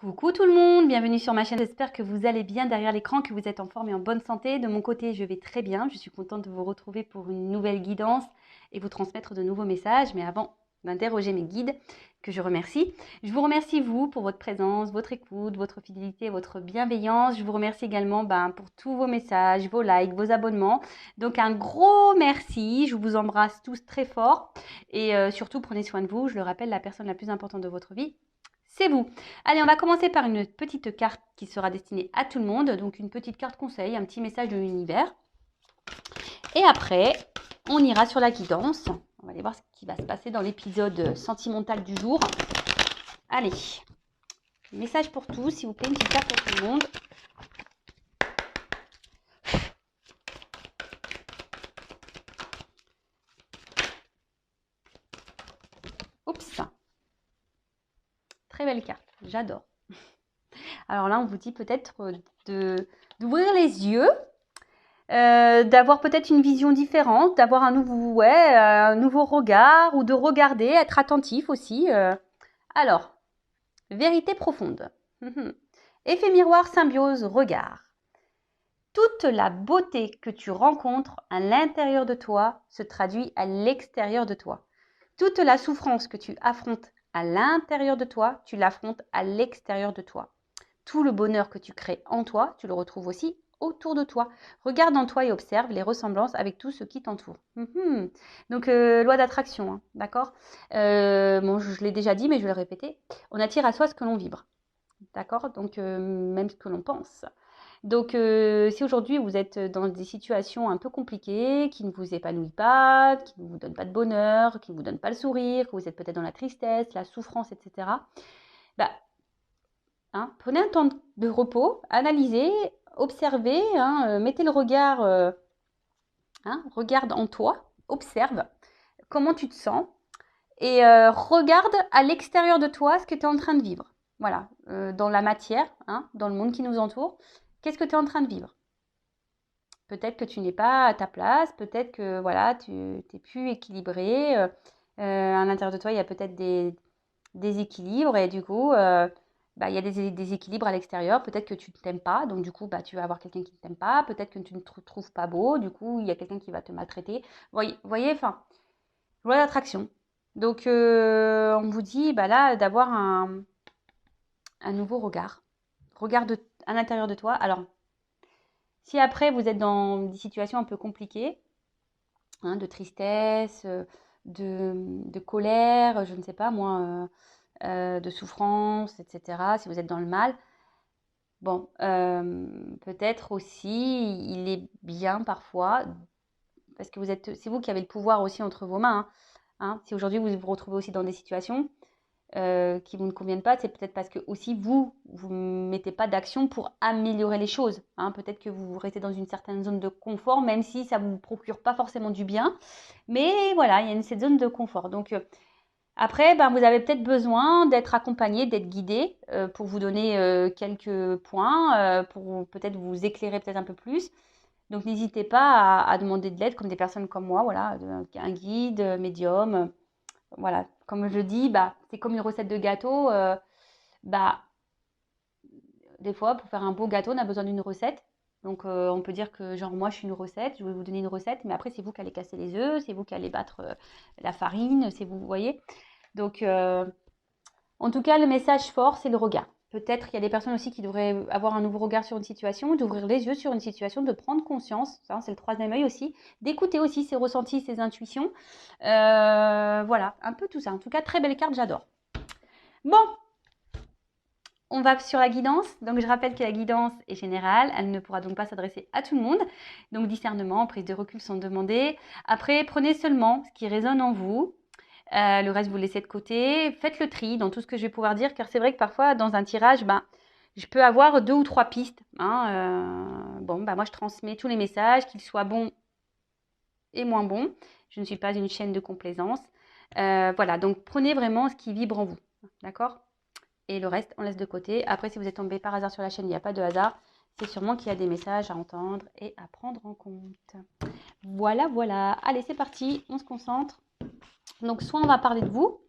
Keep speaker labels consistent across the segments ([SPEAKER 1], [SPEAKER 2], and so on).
[SPEAKER 1] Coucou tout le monde, bienvenue sur ma chaîne. J'espère que vous allez bien derrière l'écran, que vous êtes en forme et en bonne santé. De mon côté, je vais très bien. Je suis contente de vous retrouver pour une nouvelle guidance et vous transmettre de nouveaux messages. Mais avant d'interroger mes guides, que je remercie, je vous remercie vous pour votre présence, votre écoute, votre fidélité, votre bienveillance. Je vous remercie également pour tous vos messages, vos likes, vos abonnements. Donc un gros merci, je vous embrasse tous très fort et surtout prenez soin de vous. Je le rappelle, la personne la plus importante de votre vie, c'est vous. Allez, on va commencer par une petite carte qui sera destinée à tout le monde. Donc une petite carte conseil, un petit message de l'univers. Et après, on ira sur la guidance. On va aller voir ce qui va se passer dans l'épisode sentimental du jour. Allez, message pour tous, s'il vous plaît, une petite carte pour tout le monde. Oups. Très belle carte, j'adore. Alors là, on vous dit peut-être d'ouvrir les yeux, d'avoir peut-être une vision différente, d'avoir un nouveau regard ou de regarder, être attentif aussi. Alors, vérité profonde. Effet miroir, symbiose, regard. Toute la beauté que tu rencontres à l'intérieur de toi se traduit à l'extérieur de toi. Toute la souffrance que tu affrontes à l'intérieur de toi, tu l'affrontes à l'extérieur de toi. Tout le bonheur que tu crées en toi, tu le retrouves aussi autour de toi. Regarde en toi et observe les ressemblances avec tout ce qui t'entoure. Donc, loi d'attraction, hein, d'accord. Bon, je l'ai déjà dit, mais je vais le répéter. On attire à soi ce que l'on vibre, d'accord. Donc, même ce que l'on pense. Donc, si aujourd'hui vous êtes dans des situations un peu compliquées, qui ne vous épanouissent pas, qui ne vous donnent pas de bonheur, qui ne vous donnent pas le sourire, que vous êtes peut-être dans la tristesse, la souffrance, etc., prenez un temps de repos, analysez, observez, mettez le regard, regarde en toi, observe comment tu te sens et regarde à l'extérieur de toi ce que tu es en train de vivre. Voilà, dans la matière, dans le monde qui nous entoure, qu'est-ce que tu es en train de vivre? Peut-être que tu n'es pas à ta place, peut-être que voilà, tu n'es plus équilibré. À l'intérieur de toi, il y a peut-être des déséquilibres et du coup, il y a des déséquilibres à l'extérieur. Peut-être que tu ne t'aimes pas, donc du coup, tu vas avoir quelqu'un qui ne t'aime pas. Peut-être que tu ne te trouves pas beau, du coup, il y a quelqu'un qui va te maltraiter. Voyez, enfin, loi d'attraction. Donc, on vous dit là d'avoir un nouveau regard. Regarde à l'intérieur de toi. Alors, si après vous êtes dans des situations un peu compliquées, de tristesse, de colère, je ne sais pas moi, de souffrance, etc., si vous êtes dans le mal, bon, peut-être aussi, il est bien parfois, parce que c'est vous qui avez le pouvoir aussi entre vos mains. Si aujourd'hui vous vous retrouvez aussi dans des situations qui vous ne conviennent pas, c'est peut-être parce que aussi vous ne mettez pas d'action pour améliorer les choses. Peut-être que vous restez dans une certaine zone de confort, même si ça ne vous procure pas forcément du bien. Mais voilà, il y a cette zone de confort. Donc après, vous avez peut-être besoin d'être accompagné, d'être guidé pour vous donner quelques points, pour peut-être vous éclairer peut-être un peu plus. Donc n'hésitez pas à demander de l'aide comme des personnes comme moi, voilà, un guide, médium. Voilà, comme je dis, c'est comme une recette de gâteau. Des fois, pour faire un beau gâteau, on a besoin d'une recette. Donc, on peut dire que, genre, moi, je suis une recette, je vais vous donner une recette, mais après, c'est vous qui allez casser les œufs, c'est vous qui allez battre la farine, c'est vous voyez. Donc, en tout cas, le message fort, c'est le regard. Peut-être qu'il y a des personnes aussi qui devraient avoir un nouveau regard sur une situation, d'ouvrir les yeux sur une situation, de prendre conscience, ça, c'est le troisième œil aussi, d'écouter aussi ses ressentis, ses intuitions. Voilà, un peu tout ça. En tout cas, très belle carte, j'adore. Bon, on va sur la guidance. Donc, je rappelle que la guidance est générale. Elle ne pourra donc pas s'adresser à tout le monde. Donc, discernement, prise de recul sont demandées. Après, prenez seulement ce qui résonne en vous. Le reste, vous laissez de côté. Faites le tri dans tout ce que je vais pouvoir dire, car c'est vrai que parfois, dans un tirage, je peux avoir 2 ou 3 pistes. Moi, je transmets tous les messages, qu'ils soient bons et moins bons. Je ne suis pas une chaîne de complaisance. Voilà, donc prenez vraiment ce qui vibre en vous. D'accord ? Et le reste, on laisse de côté. Après, si vous êtes tombé par hasard sur la chaîne, il n'y a pas de hasard. C'est sûrement qu'il y a des messages à entendre et à prendre en compte. Voilà, voilà. Allez, c'est parti. On se concentre. Donc, soit on va parler de vous,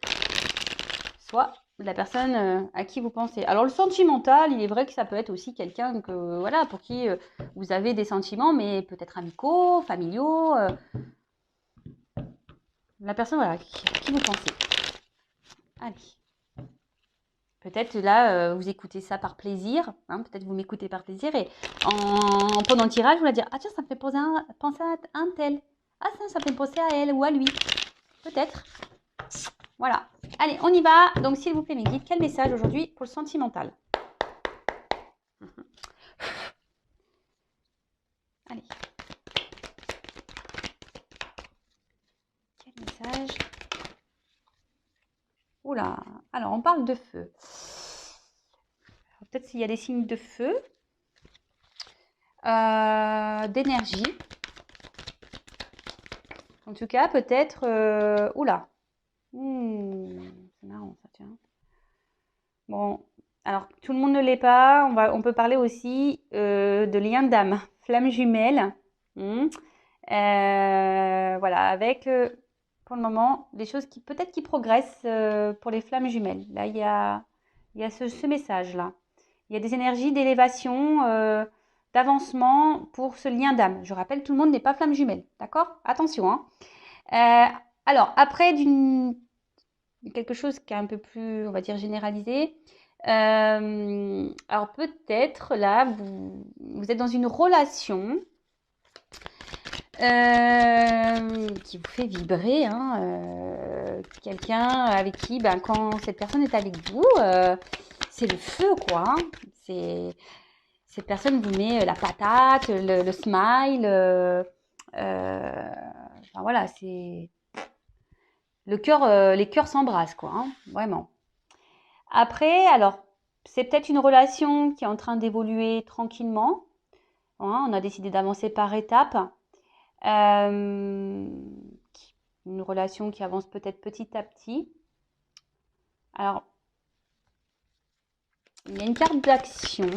[SPEAKER 1] soit de la personne à qui vous pensez. Alors, le sentimental, il est vrai que ça peut être aussi quelqu'un que, voilà, pour qui vous avez des sentiments, mais peut-être amicaux, familiaux. La personne, voilà, à qui vous pensez. Allez. Peut-être là, vous écoutez ça par plaisir. Hein, peut-être vous m'écoutez par plaisir. Et pendant le tirage, vous allez dire, ah tiens, ça me fait penser à un tel. Ah ça me fait penser à elle ou à lui. Peut-être. Voilà. Allez, on y va. Donc, s'il vous plaît, mes guides, quel message aujourd'hui pour le sentimental? Allez. Quel message? Oula. Alors, on parle de feu. Peut-être s'il y a des signes de feu. D'énergie. En tout cas, peut-être... oula. C'est marrant, ça, tiens. Bon, alors tout le monde ne l'est pas. On peut parler aussi de lien d'âme, flamme jumelle. Voilà, avec pour le moment des choses qui peut-être qui progressent pour les flammes jumelles. Là, il y a ce message-là. Il y a des énergies d'élévation, d'avancement pour ce lien d'âme. Je rappelle, tout le monde n'est pas flamme jumelle, d'accord? Attention, hein. Alors, après quelque chose qui est un peu plus, on va dire, généralisé. Alors peut-être là, vous êtes dans une relation qui vous fait vibrer, hein, quelqu'un avec qui, ben, quand cette personne est avec vous, c'est le feu, quoi. Hein. Cette personne vous met la patate, le smile. Enfin, voilà, c'est le cœur, les cœurs s'embrassent, quoi. Hein, vraiment. Après, alors, c'est peut-être une relation qui est en train d'évoluer tranquillement. Hein, on a décidé d'avancer par étapes. Une relation qui avance peut-être petit à petit. Alors, il y a une carte d'action.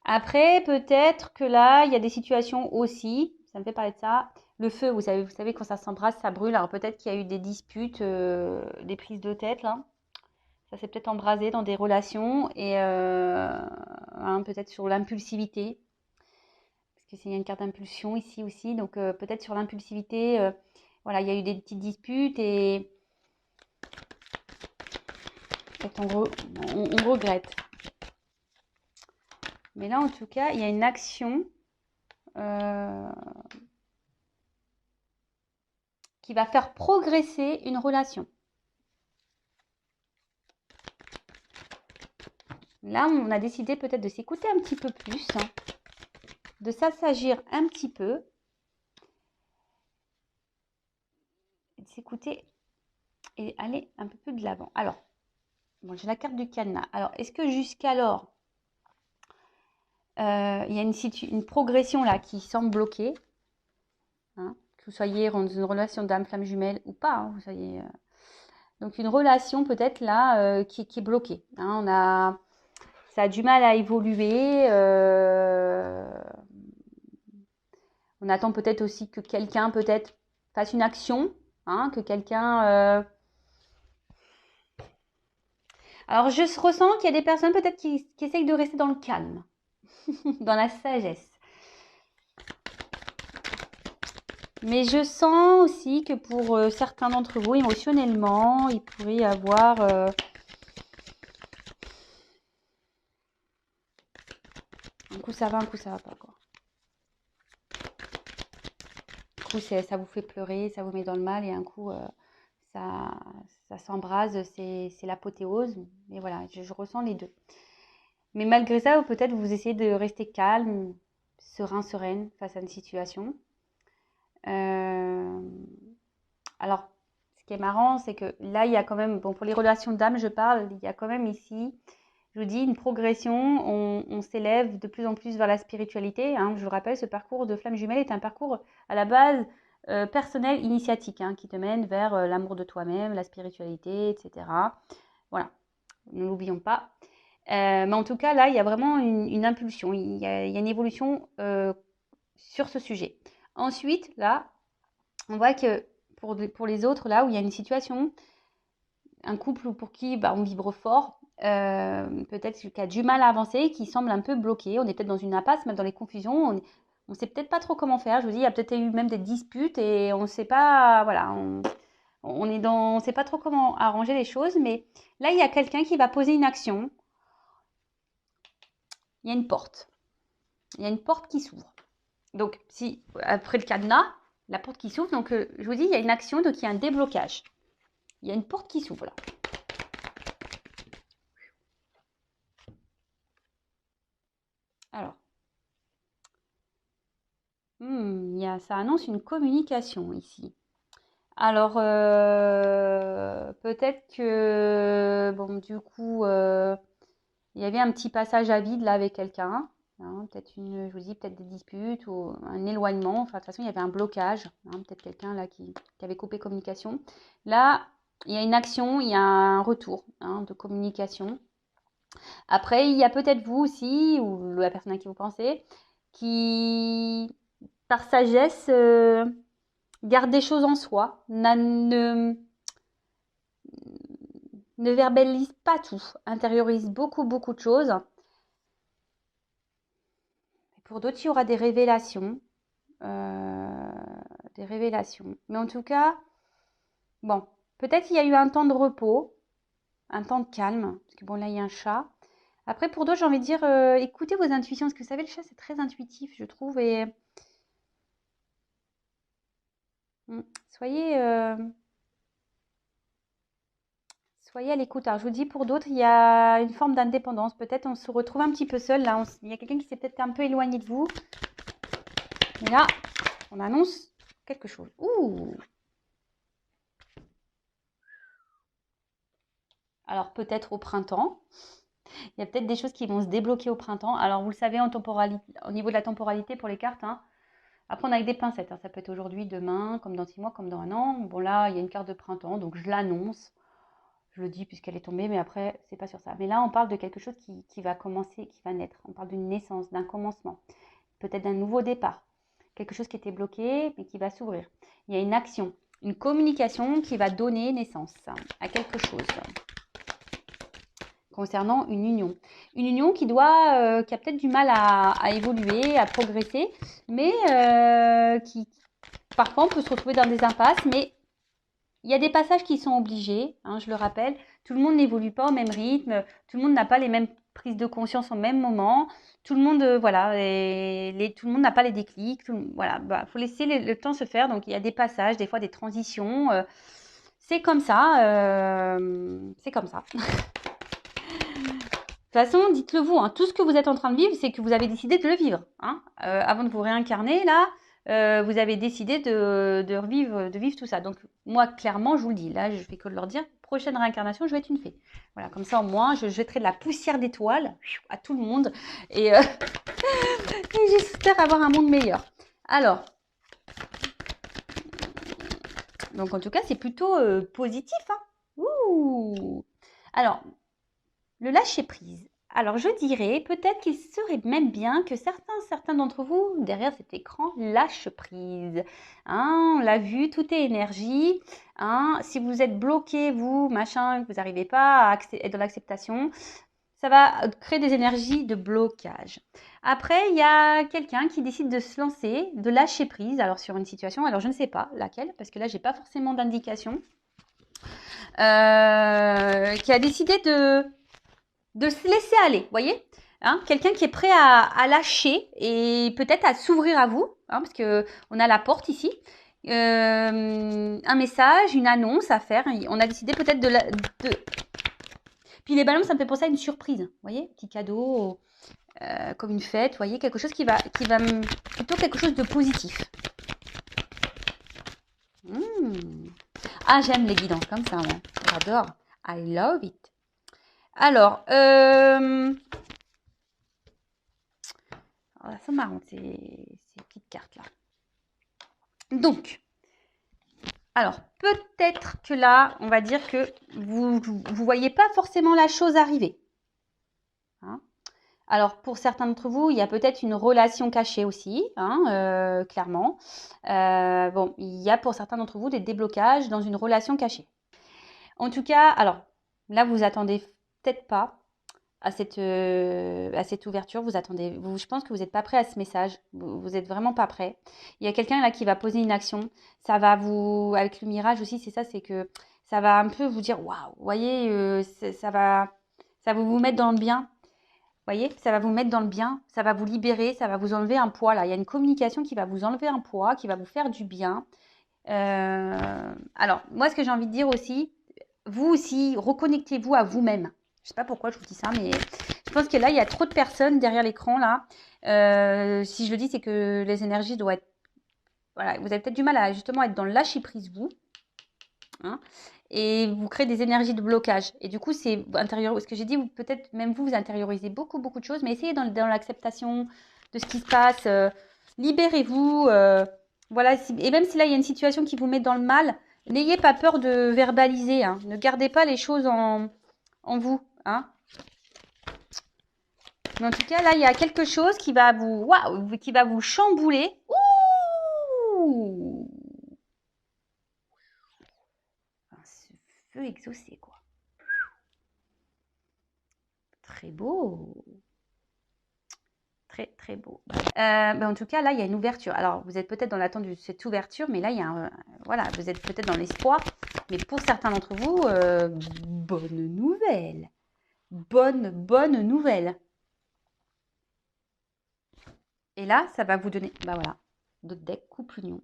[SPEAKER 1] Après, peut-être que là, il y a des situations aussi, ça me fait parler de ça. Le feu, vous savez quand ça s'embrasse, ça brûle. Alors peut-être qu'il y a eu des disputes, des prises de tête là. Ça s'est peut-être embrasé dans des relations et hein, peut-être sur l'impulsivité. Parce que c'est une carte d'impulsion ici aussi. Donc peut-être sur l'impulsivité, voilà, il y a eu des petites disputes et peut-être on regrette. Mais là, en tout cas, il y a une action qui va faire progresser une relation. Là, on a décidé peut-être de s'écouter un petit peu plus, hein, de s'assagir un petit peu, de s'écouter et aller un peu plus de l'avant. Alors, bon, j'ai la carte du cadenas. Alors, est-ce que jusqu'alors, il y a une progression là qui semble bloquée, hein, que vous soyez dans une relation d'âme, flamme jumelle ou pas, hein, vous soyez... donc, une relation peut-être là qui est bloquée. Hein, ça a du mal à évoluer. On attend peut-être aussi que quelqu'un peut-être fasse une action, hein, que quelqu'un... Alors, je ressens qu'il y a des personnes peut-être qui essayent de rester dans le calme, dans la sagesse. Mais je sens aussi que pour certains d'entre vous, émotionnellement, il pourrait y avoir... un coup ça va pas, quoi. Un coup, ça vous fait pleurer, ça vous met dans le mal, et un coup, ça s'embrase, c'est l'apothéose. Mais voilà, je ressens les deux. Mais malgré ça, peut-être vous essayez de rester calme, sereine face à une situation. Alors, ce qui est marrant, c'est que là, il y a quand même, bon, pour les relations d'âme, je parle, il y a quand même ici, je vous dis, une progression. On s'élève de plus en plus vers la spiritualité. Hein. Je vous rappelle, ce parcours de flamme jumelle est un parcours à la base personnel, initiatique, hein, qui te mène vers l'amour de toi-même, la spiritualité, etc. Voilà, ne l'oublions pas. Mais en tout cas, là, il y a vraiment une impulsion, il y a une évolution sur ce sujet. Ensuite, là, on voit que pour les autres, là où il y a une situation, un couple pour qui on vibre fort, peut-être qui a du mal à avancer, qui semble un peu bloqué. On est peut-être dans une impasse, même dans les confusions. On ne sait peut-être pas trop comment faire. Je vous dis, il y a peut-être eu même des disputes et on ne sait pas, voilà, on sait pas trop comment arranger les choses. Mais là, il y a quelqu'un qui va poser une action. Il y a une porte. Il y a une porte qui s'ouvre. Donc, si après le cadenas, la porte qui s'ouvre, donc je vous dis, il y a une action, donc il y a un déblocage. Il y a une porte qui s'ouvre là. Alors, ça annonce une communication ici. Alors, peut-être que, bon, du coup, il y avait un petit passage à vide là avec quelqu'un. Hein, peut-être je vous dis, peut-être des disputes ou un éloignement. Enfin, de toute façon, il y avait un blocage. Hein, peut-être quelqu'un là qui avait coupé communication. Là, il y a une action, il y a un retour de communication. Après, il y a peut-être vous aussi, ou la personne à qui vous pensez, qui, par sagesse, garde des choses en soi, ne verbalise pas tout, intériorise beaucoup, beaucoup de choses. Pour d'autres, il y aura des révélations. Des révélations. Mais en tout cas, bon, peut-être qu'il y a eu un temps de repos, un temps de calme, parce que bon, là, il y a un chat. Après, pour d'autres, j'ai envie de dire, écoutez vos intuitions, parce que vous savez, le chat, c'est très intuitif, je trouve, et soyez, soyez à l'écoute. Alors, je vous dis, pour d'autres, il y a une forme d'indépendance. Peut-être on se retrouve un petit peu seul, là. Il y a quelqu'un qui s'est peut-être un peu éloigné de vous. Et là, on annonce quelque chose. Ouh! Alors, peut-être au printemps. Il y a peut-être des choses qui vont se débloquer au printemps. Alors, vous le savez, au niveau de la temporalité pour les cartes, hein, à prendre avec des pincettes. Hein. Ça peut être aujourd'hui, demain, comme dans 6 mois, comme dans un an. Bon, là, il y a une carte de printemps, donc je l'annonce. Je le dis puisqu'elle est tombée, mais après, c'est pas sur ça. Mais là, on parle de quelque chose qui va commencer, qui va naître. On parle d'une naissance, d'un commencement, peut-être d'un nouveau départ. Quelque chose qui était bloqué, mais qui va s'ouvrir. Il y a une action, une communication qui va donner naissance à quelque chose concernant une union. Une union qui a peut-être du mal à évoluer, à progresser, mais qui, parfois, on peut se retrouver dans des impasses, mais il y a des passages qui sont obligés, hein, je le rappelle. Tout le monde n'évolue pas au même rythme, tout le monde n'a pas les mêmes prises de conscience au même moment, tout le monde, voilà, tout le monde n'a pas les déclics, voilà, faut laisser le temps se faire. Donc il y a des passages, des fois des transitions, c'est comme ça, c'est comme ça. De toute façon, dites-le vous, hein, tout ce que vous êtes en train de vivre, c'est que vous avez décidé de le vivre. Hein. Avant de vous réincarner, là, vous avez décidé de vivre tout ça. Donc, moi, clairement, je vous le dis, là, je fais que de leur dire, prochaine réincarnation, je vais être une fée. Voilà, comme ça, au moins, je jetterai de la poussière d'étoiles à tout le monde. Et, et j'espère avoir un monde meilleur. Alors, donc en tout cas, c'est plutôt positif. Hein. Ouh. Alors, le lâcher-prise. Alors, je dirais peut-être qu'il serait même bien que certains d'entre vous, derrière cet écran, lâchent prise. Hein, on l'a vu, tout est énergie. Hein, si vous êtes bloqué, vous, machin, que vous n'arrivez pas à être dans l'acceptation, ça va créer des énergies de blocage. Après, il y a quelqu'un qui décide de se lancer, de lâcher prise, alors sur une situation, alors je ne sais pas laquelle, parce que là, j'ai pas forcément d'indication, qui a décidé de se laisser aller, voyez, hein, quelqu'un qui est prêt à lâcher et peut-être à s'ouvrir à vous, hein, parce que on a la porte ici, un message, une annonce à faire. On a décidé peut-être Puis les ballons, ça me fait penser à une surprise, vous voyez, petit cadeau, comme une fête, vous voyez, quelque chose qui va plutôt quelque chose de positif. Ah, j'aime les guidances comme ça, moi. J'adore. I love it. Alors, c'est marrant ces petites cartes là. Donc, alors peut-être que là, on va dire que vous voyez pas forcément la chose arriver. Hein. Alors pour certains d'entre vous, il y a peut-être une relation cachée aussi, hein, clairement. Bon, il y a pour certains d'entre vous des déblocages dans une relation cachée. En tout cas, alors là, vous attendez peut-être pas à cette ouverture. Vous attendez, je pense que vous n'êtes pas prêt à ce message. Vous êtes vraiment pas prêt. Il y a quelqu'un là qui va poser une action. Ça va vous, avec le mirage aussi, c'est ça, c'est que ça va un peu vous dire, waouh, vous voyez, ça va vous mettre dans le bien. Vous voyez, ça va vous mettre dans le bien, ça va vous libérer, ça va vous enlever un poids là. Il y a une communication qui va vous enlever un poids, qui va vous faire du bien. Alors, moi, ce que j'ai envie de dire aussi, vous aussi, reconnectez-vous à vous-même. Je sais pas pourquoi je vous dis ça, mais je pense que là, il y a trop de personnes derrière l'écran là. Si je le dis, c'est que les énergies doivent être. Voilà, vous avez peut-être du mal à justement être dans le lâcher prise, vous. Hein, et vous créez des énergies de blocage. Et du coup, c'est intérieur. Ce que j'ai dit, peut-être même vous intériorisez beaucoup, beaucoup de choses, mais essayez dans l'acceptation de ce qui se passe. Libérez-vous. Voilà. Et même si là, il y a une situation qui vous met dans le mal, n'ayez pas peur de verbaliser. Hein. Ne gardez pas les choses en vous. Hein. Mais en tout cas, là, il y a quelque chose qui va qui va vous chambouler. Ouh! Ce feu exaucé, quoi. Très beau. Très, très beau. En tout cas, là, il y a une ouverture. Alors, vous êtes peut-être dans l'attente de cette ouverture, mais là, il y a voilà, vous êtes peut-être dans l'espoir. Mais pour certains d'entre vous, bonne nouvelle. Bonne nouvelle. Et là, ça va vous donner, bah voilà, d'autres decks, couple union.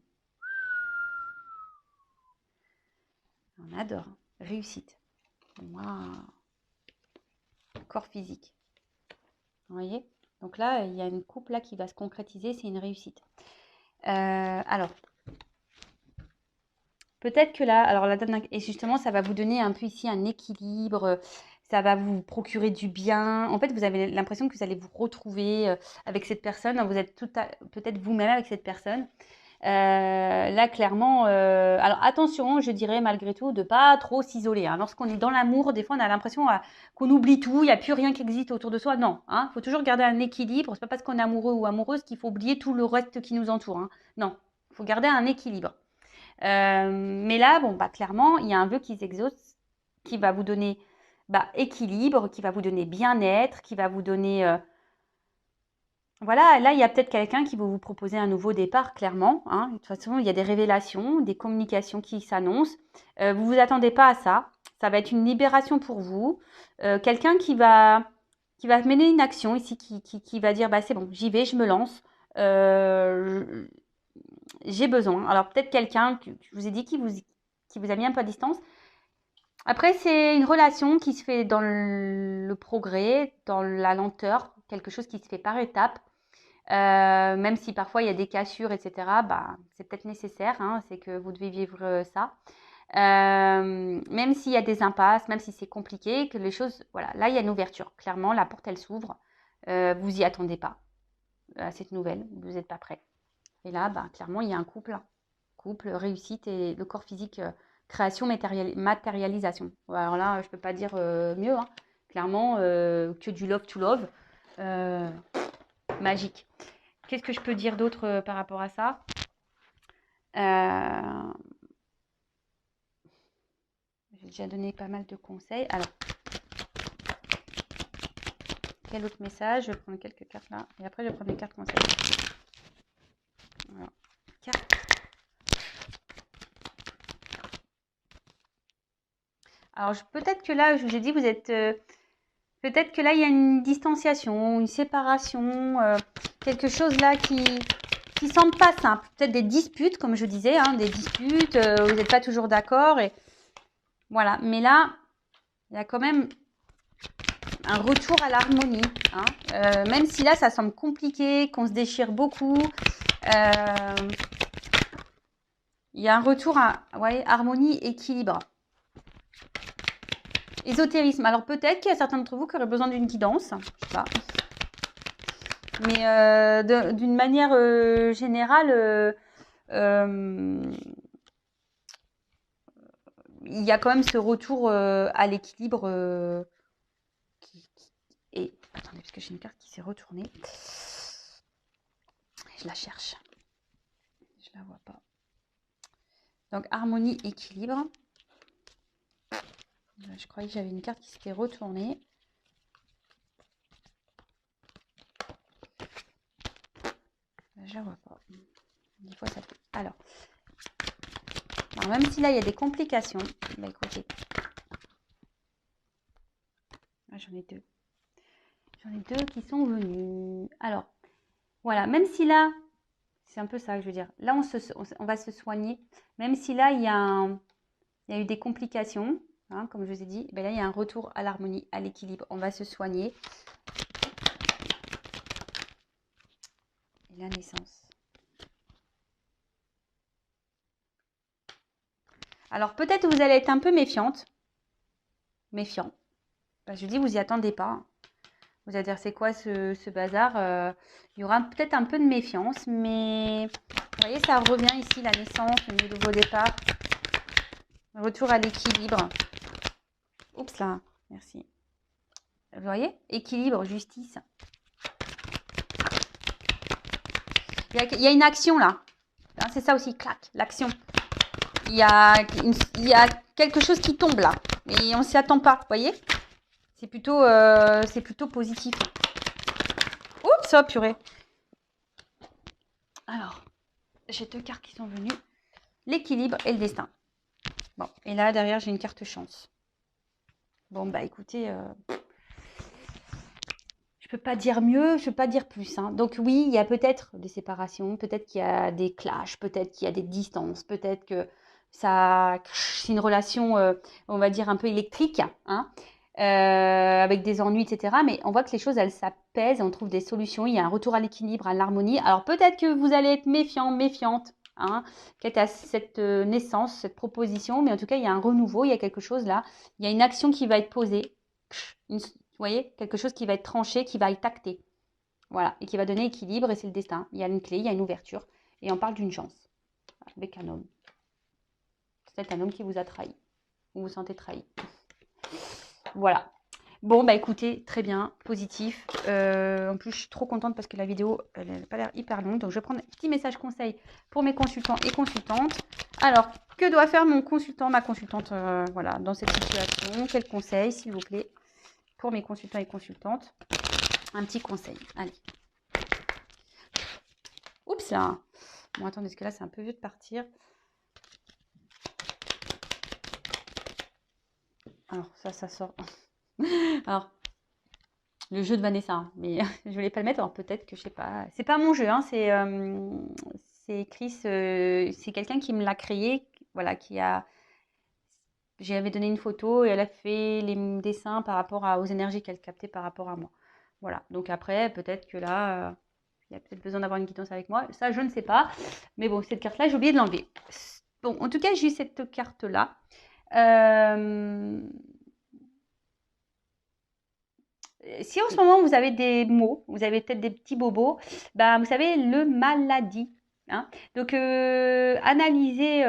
[SPEAKER 1] On adore. Réussite. Waouh. Corps physique. Vous voyez? Donc là, il y a une coupe là qui va se concrétiser, c'est une réussite. Alors, peut-être que là, alors la date et justement, ça va vous donner un peu ici un équilibre, ça va vous procurer du bien. En fait, vous avez l'impression que vous allez vous retrouver avec cette personne. Vous êtes peut-être vous-même avec cette personne. Là, clairement, alors attention, je dirais malgré tout de pas trop s'isoler. Hein. Lorsqu'on est dans l'amour, des fois, on a l'impression qu'on oublie tout, il n'y a plus rien qui existe autour de soi. Non, hein, faut toujours garder un équilibre. C'est pas parce qu'on est amoureux ou amoureuse qu'il faut oublier tout le reste qui nous entoure. Hein. Non, il faut garder un équilibre. Mais là, bon, bah, clairement, il y a un vœu qui s'exauce, qui va vous donner équilibre, qui va vous donner bien-être, qui va vous donner voilà, là, il y a peut-être quelqu'un qui va vous proposer un nouveau départ, clairement. Hein. De toute façon, il y a des révélations, des communications qui s'annoncent. Vous ne vous attendez pas à ça. Ça va être une libération pour vous. Quelqu'un qui va mener une action ici, qui va dire, bah, c'est bon, j'y vais, je me lance. Euh, j'ai besoin. Alors, peut-être quelqu'un, je vous ai dit, qui vous a mis un peu à distance. Après, c'est une relation qui se fait dans le progrès, dans la lenteur, quelque chose qui se fait par étapes. Même si parfois il y a des cassures, etc., bah, c'est peut-être nécessaire, hein, c'est que vous devez vivre ça. Même s'il y a des impasses, même si c'est compliqué, que les choses, voilà, là il y a une ouverture. Clairement, la porte elle s'ouvre. Vous y attendez pas à cette nouvelle, vous n'êtes pas prêt. Et là, bah, clairement, il y a un couple, couple, réussite et le corps physique, création, matérialisation. Alors là, je peux pas dire mieux. Hein. Clairement, que du love to love, magique. Qu'est-ce que je peux dire d'autre par rapport à ça? J'ai déjà donné pas mal de conseils. Alors, quel autre message? Je vais prendre quelques cartes là. Et après, je vais prendre les cartes conseils. Voilà. Cartes. Alors, peut-être que là, je vous ai dit, vous êtes... peut-être que là, il y a une distanciation, une séparation, quelque chose là qui semble pas simple. Peut-être des disputes, comme je disais, hein, des disputes, vous n'êtes pas toujours d'accord. Et voilà. Mais là, il y a quand même un retour à l'harmonie. Hein. Même si là, ça semble compliqué, qu'on se déchire beaucoup. Il y a un retour à harmonie, équilibre. Ésotérisme. Alors peut-être qu'il y a certains d'entre vous qui auraient besoin d'une guidance. Je sais pas. Mais d'une manière générale, il y a quand même ce retour à l'équilibre et attendez, parce que j'ai une carte qui s'est retournée. Je la cherche. Je la vois pas. Donc harmonie, équilibre. Je croyais que j'avais une carte qui s'était retournée. Je la vois pas. Des fois, ça fait. Alors, même si là, il y a des complications. Bah, écoutez. J'en ai deux. J'en ai deux qui sont venus. Alors, voilà. Même si là, c'est un peu ça que je veux dire. Là, on va se soigner. Même si là, il y a eu des complications. Hein, comme je vous ai dit. Ben là, il y a un retour à l'harmonie, à l'équilibre. On va se soigner. Et la naissance. Alors, peut-être vous allez être un peu méfiante. Méfiant. Ben, je dis, vous y attendez pas. Vous allez dire, c'est quoi ce bazar? Il y aura peut-être un peu de méfiance, mais vous voyez, ça revient ici, la naissance, le nouveau départ. Retour à l'équilibre. Oups là, merci. Vous voyez? Équilibre, justice. Il y a une action là. Hein, c'est ça aussi, clac, l'action. Il y a quelque chose qui tombe là. Mais on ne s'y attend pas, vous voyez? C'est plutôt positif. Oups, oh purée. Alors, j'ai deux cartes qui sont venues. L'équilibre et le destin. Bon, et là, derrière, j'ai une carte chance. Bon, bah écoutez, je peux pas dire mieux, je peux pas dire plus. Hein. Donc oui, il y a peut-être des séparations, peut-être qu'il y a des clashs, peut-être qu'il y a des distances, peut-être que c'est une relation, on va dire, un peu électrique, hein, avec des ennuis, etc. Mais on voit que les choses, elles s'apaisent, on trouve des solutions, il y a un retour à l'équilibre, à l'harmonie. Alors peut-être que vous allez être méfiant, méfiante, hein, quant à cette naissance, cette proposition, mais en tout cas, il y a un renouveau, il y a quelque chose là, il y a une action qui va être posée, vous voyez, quelque chose qui va être tranché, qui va être acté, voilà, et qui va donner équilibre, et c'est le destin. Il y a une clé, il y a une ouverture, et on parle d'une chance, avec un homme. C'est un homme qui vous a trahi, vous vous sentez trahi. Voilà. Bon, bah écoutez, très bien, positif. En plus, je suis trop contente parce que la vidéo, elle n'a pas l'air hyper longue. Donc, je vais prendre un petit message conseil pour mes consultants et consultantes. Alors, que doit faire mon consultant, ma consultante, voilà, dans cette situation? Quel conseil, s'il vous plaît, pour mes consultants et consultantes? Un petit conseil, allez. Oups là. Bon, attendez, parce que là, c'est un peu vieux de partir. Alors, ça sort. Alors, le jeu de Vanessa, hein, mais je voulais pas le mettre. Alors peut-être que je sais pas. C'est pas mon jeu, hein, c'est Chris, c'est quelqu'un qui me l'a créé, voilà, j'avais donné une photo et elle a fait les dessins par rapport aux énergies qu'elle captait par rapport à moi. Voilà. Donc après, peut-être que là, il y a peut-être besoin d'avoir une guidance avec moi. Ça, je ne sais pas. Mais bon, cette carte-là, j'ai oublié de l'enlever. Bon, en tout cas, j'ai cette carte-là. Si en ce moment vous avez des maux, vous avez peut-être des petits bobos, ben, vous savez, le maladie. Hein. Donc, analysez,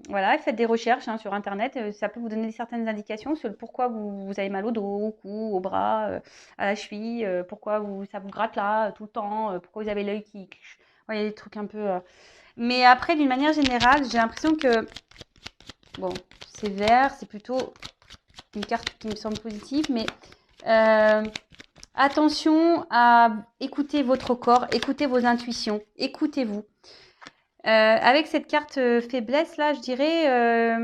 [SPEAKER 1] voilà, faites des recherches hein, sur Internet. Ça peut vous donner certaines indications sur le pourquoi vous avez mal au dos, au cou, au bras, à la cheville, pourquoi ça vous gratte là tout le temps, pourquoi vous avez l'œil qui... Vous voyez, des trucs un peu... Mais après, d'une manière générale, j'ai l'impression que... Bon, c'est vert, c'est plutôt une carte qui me semble positive, mais... attention à écouter votre corps, écoutez vos intuitions, écoutez-vous. Avec cette carte faiblesse là, je dirais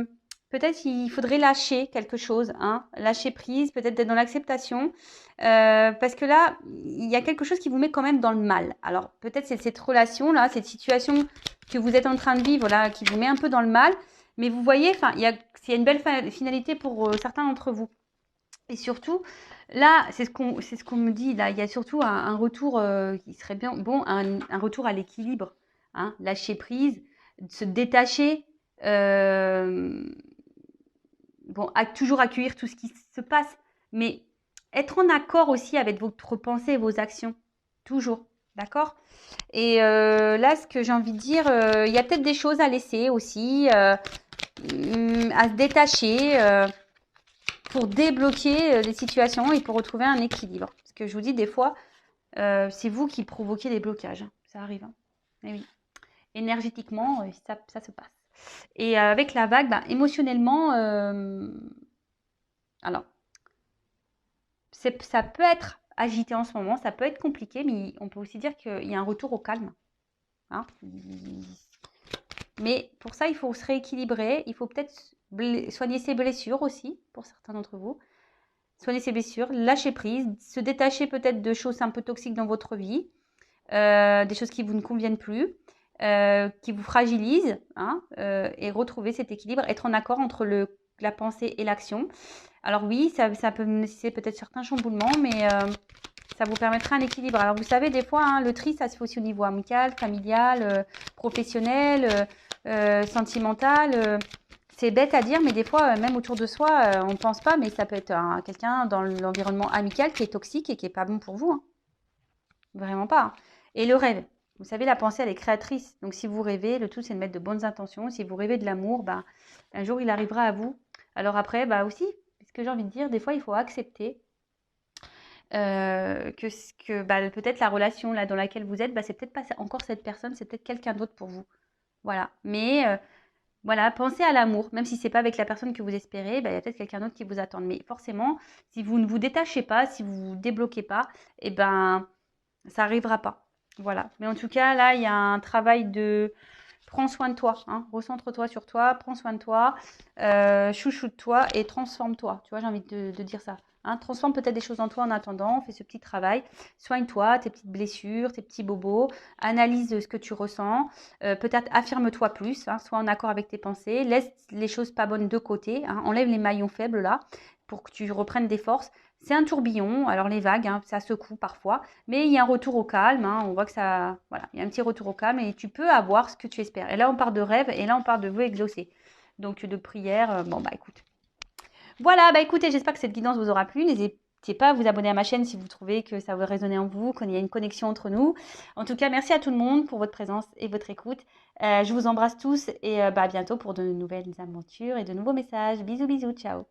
[SPEAKER 1] peut-être il faudrait lâcher quelque chose, hein, lâcher prise, peut-être d'être dans l'acceptation, parce que là il y a quelque chose qui vous met quand même dans le mal. Alors peut-être c'est cette relation là, cette situation que vous êtes en train de vivre là, qui vous met un peu dans le mal, mais vous voyez, enfin il y a une belle finalité pour certains d'entre vous. Et surtout, là, c'est ce qu'on me dit, là, il y a surtout un retour qui serait bien bon, un retour à l'équilibre, hein, lâcher prise, se détacher, bon, toujours accueillir tout ce qui se passe, mais être en accord aussi avec votre pensée et vos actions, toujours, d'accord? Et là, ce que j'ai envie de dire, il y a peut-être des choses à laisser aussi, à se détacher, pour débloquer des situations et pour retrouver un équilibre. Parce que je vous dis, des fois, c'est vous qui provoquez des blocages. Ça arrive. Hein. Mais oui. Énergétiquement, ça se passe. Et avec la vague, bah, émotionnellement, Alors, ça peut être agité en ce moment, ça peut être compliqué, mais on peut aussi dire qu'il y a un retour au calme. Hein. Mais pour ça, il faut se rééquilibrer. Il faut peut-être soigner ses blessures aussi, pour certains d'entre vous. Soigner ses blessures, lâcher prise, se détacher peut-être de choses un peu toxiques dans votre vie, des choses qui vous ne conviennent plus, qui vous fragilisent, hein, et retrouver cet équilibre, être en accord entre la pensée et l'action. Alors oui, ça peut nécessiter peut-être certains chamboulements, mais ça vous permettra un équilibre. Alors vous savez, des fois, hein, le tri, ça se fait aussi au niveau amical, familial, professionnel, sentimental. C'est bête à dire, mais des fois, même autour de soi, on ne pense pas, mais ça peut être quelqu'un dans l'environnement amical qui est toxique et qui n'est pas bon pour vous. Hein. Vraiment pas. Hein. Et le rêve. Vous savez, la pensée, elle est créatrice. Donc si vous rêvez, le tout, c'est de mettre de bonnes intentions. Si vous rêvez de l'amour, bah, un jour, il arrivera à vous. Alors après, bah aussi, ce que j'ai envie de dire, des fois, il faut accepter que bah, peut-être la relation là, dans laquelle vous êtes, bah, c'est peut-être pas encore cette personne, c'est peut-être quelqu'un d'autre pour vous. Voilà. Mais voilà, pensez à l'amour, même si c'est pas avec la personne que vous espérez, bah, il y a peut-être quelqu'un d'autre qui vous attend. Mais forcément, si vous ne vous détachez pas, si vous vous débloquez pas, eh ben, ça arrivera pas. Voilà. Mais en tout cas, là, il y a un travail de prends soin de toi, hein. Recentre-toi sur toi, prends soin de toi, chouchoute-toi et transforme-toi. Tu vois, j'ai envie de dire ça. Hein. Transforme peut-être des choses en toi en attendant, fais ce petit travail, soigne-toi, tes petites blessures, tes petits bobos, analyse ce que tu ressens, peut-être affirme-toi plus, hein, sois en accord avec tes pensées, laisse les choses pas bonnes de côté, hein, enlève les maillons faibles là pour que tu reprennes des forces. C'est un tourbillon, alors les vagues, hein, ça secoue parfois, mais il y a un retour au calme, hein, on voit que ça, voilà, il y a un petit retour au calme et tu peux avoir ce que tu espères. Et là, on parle de rêve et là, on parle de vœux exaucés. Donc, de prière, bon, bah écoute. Voilà, bah écoutez, j'espère que cette guidance vous aura plu. N'hésitez pas à vous abonner à ma chaîne si vous trouvez que ça veut résonner en vous, qu'il y a une connexion entre nous. En tout cas, merci à tout le monde pour votre présence et votre écoute. Je vous embrasse tous et bah, à bientôt pour de nouvelles aventures et de nouveaux messages. Bisous, bisous, ciao.